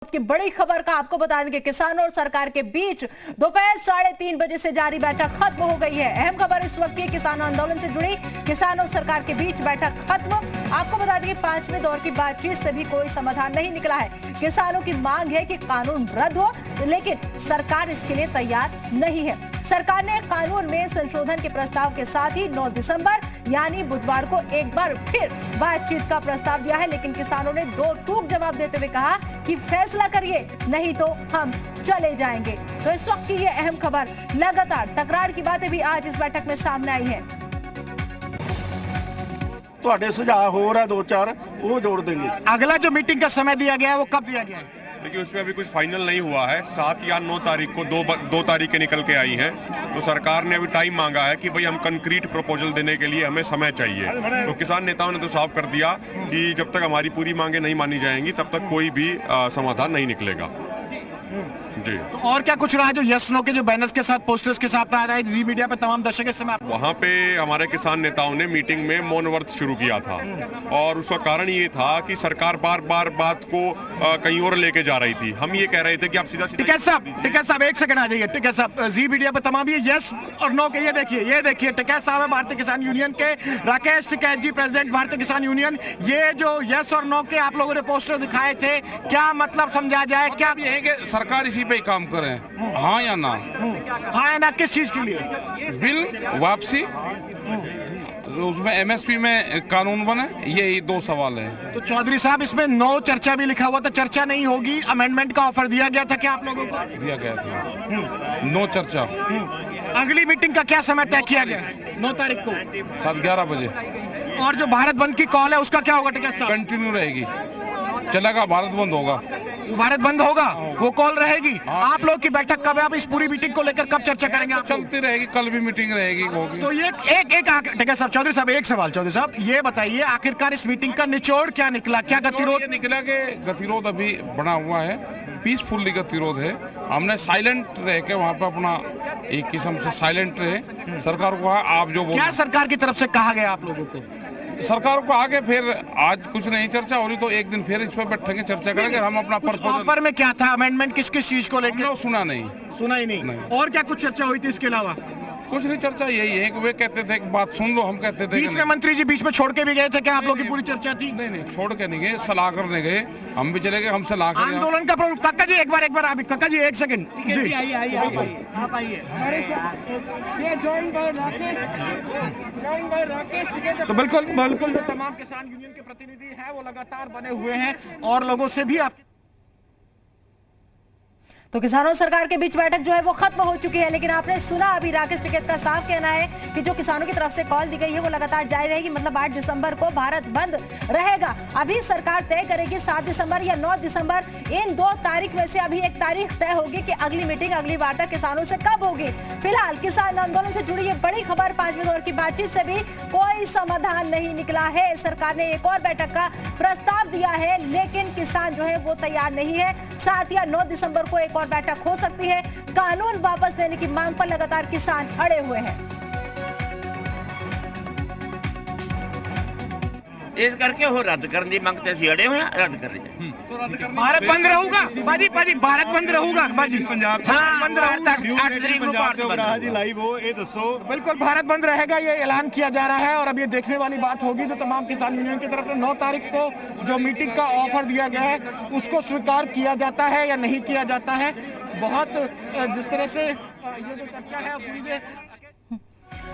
की बड़ी खबर का आपको बता दें कि किसानों और सरकार के बीच दोपहर 3:30 बजे से जारी बैठक खत्म हो गई है। अहम खबर इस वक्त की किसान आंदोलन से जुड़ी किसानों और सरकार के बीच बैठक खत्म। आपको बता दें कि 5वें दौर की बातचीत से भी कोई समाधान नहीं निकला है। किसानों की मांग है कि कानून रद्द हो, लेकिन सरकार इसके लिए तैयार नहीं है। सरकार ने कानून में संशोधन के प्रस्ताव के साथ ही 9 दिसंबर यानी बुधवार को एक बार फिर बातचीत का प्रस्ताव दिया है, लेकिन किसानों ने दो टूक जवाब देते हुए कहा कि फैसला करिए, नहीं तो हम चले जाएंगे। तो इस वक्त की ये अहम खबर, लगातार तकरार की बातें भी आज इस बैठक में सामने आई है। ਤੁਹਾਡੇ ਸੁਝਾਅ ਹੋਰ ਹੈ दो चार वो जोड़ देंगे। अगला जो मीटिंग का समय दिया गया है वो कब दिया गया है? देखिए उसमें अभी कुछ फाइनल नहीं हुआ है। 7 या 9 तारीख को दो तारीखें निकल के आई हैं, तो सरकार ने अभी टाइम मांगा है कि भाई हम कंक्रीट प्रपोजल देने के लिए हमें समय चाहिए। तो किसान नेताओं ने तो साफ कर दिया कि जब तक हमारी पूरी मांगे नहीं मानी जाएंगी तब तक कोई भी समाधान नहीं निकलेगा जी। तो और क्या कुछ रहा है जो यस नो के जो बैनर्स के साथ पोस्टर्स के साथ आ रहा है जी मीडिया पे तमाम दर्शक इस समय? वहाँ पे हमारे किसान नेताओं ने मीटिंग में मौन व्रत शुरू किया था और उसका कारण ये था कि सरकार बार बार बात को कहीं और लेके जा रही थी। हम ये कह रहे थे कि आप सीधा टिकैत साहब एक सेकंड आ जाइए। टिकैत साहब जी मीडिया पे तमाम ये यस और नो के ये देखिए टिकैत साहब है भारतीय किसान यूनियन के, राकेश टिकैत जी प्रेसिडेंट भारतीय किसान यूनियन। ये जो यस और नो के आप लोगों ने पोस्टर दिखाए थे, क्या मतलब समझा जाए? क्या ये है कि सरकार इसी पे काम करें, हाँ या ना? हाँ या ना किस चीज के लिए? बिल वापसी, उसमें एमएसपी में कानून बने, यही 2 सवाल है। तो चौधरी साहब इसमें नो चर्चा भी लिखा हुआ था, चर्चा नहीं होगी, अमेंडमेंट का ऑफर दिया गया था क्या आप लोगों को? दिया गया था नो चर्चा। अगली मीटिंग का क्या समय तय किया गया? 9 तारीख को 11:30 बजे। और जो भारत बंद की कॉल है उसका क्या होगा टिकैत साहब? कंटिन्यू रहेगी, चलेगा, भारत बंद होगा। भारत बंद होगा, वो कॉल रहेगी। आप लोग की बैठक कब है? आप इस पूरी मीटिंग को लेकर कब चर्चा करेंगे? आप चलती रहेगी, कल भी मीटिंग रहेगी, होगी। तो ये एक साहब चौधरी साहब एक सवाल, चौधरी साहब ये बताइए आखिरकार इस मीटिंग का निचोड़ क्या निकला? क्या गतिरोध निकला? के गतिरोध अभी बना हुआ है, पीसफुली गतिरोध है। हमने साइलेंट रह के वहाँ पे अपना एक किस्म से साइलेंट रहे। सरकार को आप जो क्या सरकार की तरफ से कहा गया आप लोगों को? सरकार को आगे फिर आज कुछ नहीं चर्चा हो रही, तो एक दिन फिर इस पर बैठेंगे, चर्चा करेंगे। हम अपना ऑफर में क्या था? अमेंडमेंट किस चीज को लेकर? सुना ही नहीं। और क्या कुछ चर्चा हुई थी इसके अलावा? कुछ नहीं, चर्चा यही है कि वे कहते थे कि बात सुन लो, हम कहते थे बीच में मंत्री जी बीच में छोड़ के भी गए थे क्या? आप लोग की पूरी चर्चा थी? नहीं, छोड़ के नहीं गए, सलाह करने गए। हम भी चले गए, हम सलाह करें। आंदोलन का प्रमुख काका जी एक बार आप काका जी एक सेकंड जी आप आइए। तो बिल्कुल जो तमाम किसान यूनियन के प्रतिनिधि हैं वो लगातार बने हुए हैं और लोगों से भी आप। तो किसानों सरकार के बीच बैठक जो है वो खत्म हो चुकी है, लेकिन आपने सुना अभी राकेश टिकैत का साफ कहना है कि जो किसानों की तरफ से कॉल दी गई है वो लगातार जारी रहेगी। मतलब 8 दिसंबर को भारत बंद रहेगा। अभी सरकार तय करेगी 7 दिसंबर या 9 दिसंबर, इन 2 तारीख में से अभी एक तारीख तय होगी कि अगली मीटिंग, अगली वार्ता किसानों से कब होगी। फिलहाल किसान आंदोलन से जुड़ी ये बड़ी खबर, 5वें दौर की बातचीत से भी कोई समाधान नहीं निकला है। सरकार ने एक और बैठक का प्रस्ताव दिया है, लेकिन किसान जो है वो तैयार नहीं है। 7 या 9 दिसंबर को एक और बैठक हो सकती है। कानून वापस लेने की मांग पर लगातार किसान अड़े हुए हैं। इस करके हो रद्द करने की मांगते सी अड़े हुए, रद्द कर रहे हैं। भारत बंद रहूगा बाजी, भारत बंद रहूगा बाजी, पंजाब बंद रहूगा 8 तरीक को भारत बंद जी लाइव हो, ये दसो। बिल्कुल भारत बंद रहेगा, ये ऐलान किया जा रहा है। और अब ये देखने वाली बात होगी तो तमाम किसान यूनियन की तरफ से 9 तारीख को जो मीटिंग का ऑफर दिया गया है उसको स्वीकार किया जाता है या नहीं किया जाता है। बहुत जिस तरह से ये जो चर्चा है पूरी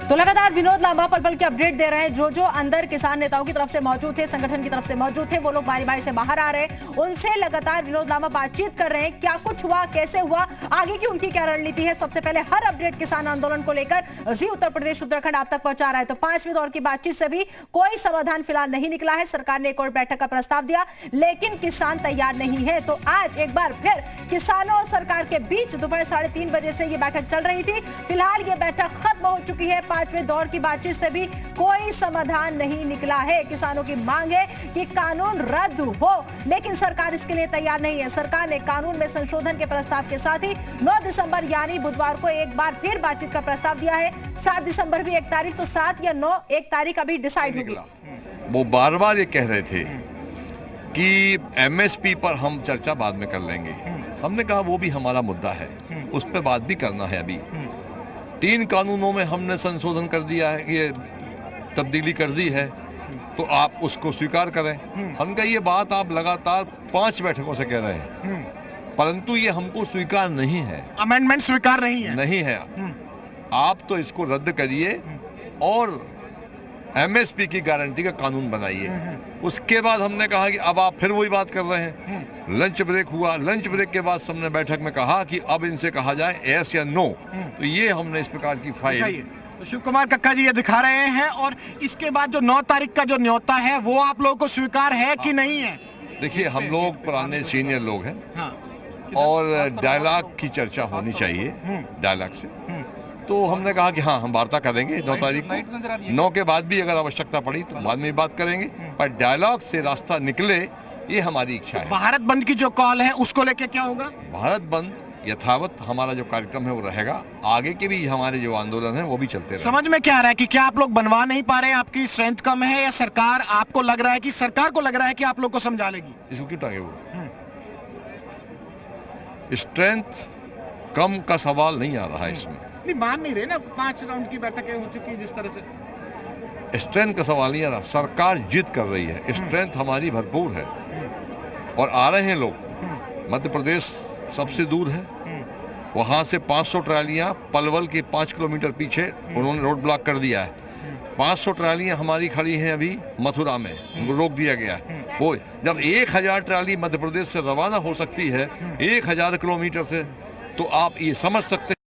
तो लगातार विनोद लांबा पल पल की अपडेट दे रहे हैं। जो अंदर किसान नेताओं की तरफ से मौजूद थे, संगठन की तरफ से मौजूद थे, वो लोग बारी बारी से बाहर आ रहे हैं। उनसे लगातार विनोद लांबा बातचीत कर रहे हैं, क्या कुछ हुआ, कैसे हुआ, आगे की उनकी क्या रणनीति है। सबसे पहले हर अपडेट किसान आंदोलन को लेकर जी उत्तर प्रदेश उत्तराखंड आप तक पहुंचा रहा है। तो 5वें दौर की बातचीत से भी कोई समाधान फिलहाल नहीं निकला है। सरकार ने एक और बैठक का प्रस्ताव दिया, लेकिन किसान तैयार नहीं है। तो आज एक बार फिर किसानों और सरकार के बीच दोपहर 3:30 बजे से ये बैठक चल रही थी। फिलहाल ये बैठक खत्म हो चुकी है। 5वें दौर की बातचीत से भी कोई समाधान नहीं निकला है। किसानों की मांग है कि कानून रद्द हो, लेकिन सरकार इसके लिए तैयार नहीं है। सरकार ने कानून में संशोधन के प्रस्ताव के साथ ही 9 दिसंबर यानी बुधवार को एक बार फिर बातचीत का प्रस्ताव दिया है। 7 दिसंबर भी एक तारीख, तो 7 या 9 एक तारीख अभी डिसाइड होगी। वो बार बार ये कह रहे थे कि एमएसपी पर हम चर्चा बाद में कर लेंगे। हमने कहा वो भी हमारा मुद्दा है, उस पर बात भी करना है। अभी 3 कानूनों में हमने संशोधन कर दिया है, ये तब्दीली कर दी है, तो आप उसको स्वीकार करें। हम कहा ये बात आप लगातार 5 बैठकों से कह रहे हैं, परंतु ये हमको स्वीकार नहीं है। अमेंडमेंट स्वीकार नहीं है। आप तो इसको रद्द करिए और एमएसपी की गारंटी का कानून बनाइए। उसके बाद हमने कहा कि अब आप फिर वही बात कर रहे हैं। लंच ब्रेक हुआ, लंच ब्रेक के बाद सबने बैठक में कहा कि अब इनसे कहा जाए यस या नो। तो ये हमने इस प्रकार की फाइल तो शिव कुमार कक्का जी ये दिखा रहे हैं। और इसके बाद जो 9 तारीख का जो न्योता है वो आप लोगों को स्वीकार है कि नहीं है? देखिए, हम लोग पुराने सीनियर लोग हैं और डायलॉग की चर्चा होनी चाहिए, डायलॉग से। तो हमने कहा कि हाँ, हम वार्ता करेंगे 9 तारीख को। 9 के बाद भी अगर आवश्यकता पड़ी तो बाद में बात करेंगे, पर डायलॉग से रास्ता निकले ये हमारी इच्छा है। भारत बंद की जो कॉल है उसको लेके क्या होगा? भारत बंद यथावत हमारा जो कार्यक्रम है वो रहेगा। आगे के भी हमारे जो आंदोलन है वो भी चलते रहेंगे। समझ में क्या आ रहा है कि क्या आप लोग बनवा नहीं पा रहे हैं, आपकी स्ट्रेंथ कम है, या सरकार आपको लग रहा है कि सरकार को लग रहा है कि आप लोग को समझा लेगी? इसको क्यों टांगे? वो स्ट्रेंथ कम का सवाल नहीं आ रहा है इसमें। नहीं, मान नहीं रहे ना, 5 राउंड की बैठकें हो चुकी है जिस तरह से। स्ट्रेंथ का सवाल नहीं आ रहा, सरकार जिद कर रही है, स्ट्रेंथ हमारी भरपूर है और आ रहे हैं लोग। मध्य प्रदेश सबसे दूर है, वहाँ से 500 ट्रालियाँ पलवल के 5 किलोमीटर पीछे उन्होंने रोड ब्लॉक कर दिया है। 500 ट्रालियाँ हमारी खड़ी हैं अभी मथुरा में, उनको रोक दिया गया है। वो जब 1000 ट्राली मध्य प्रदेश से रवाना हो सकती है 1000 किलोमीटर से, तो आप ये समझ सकते हैं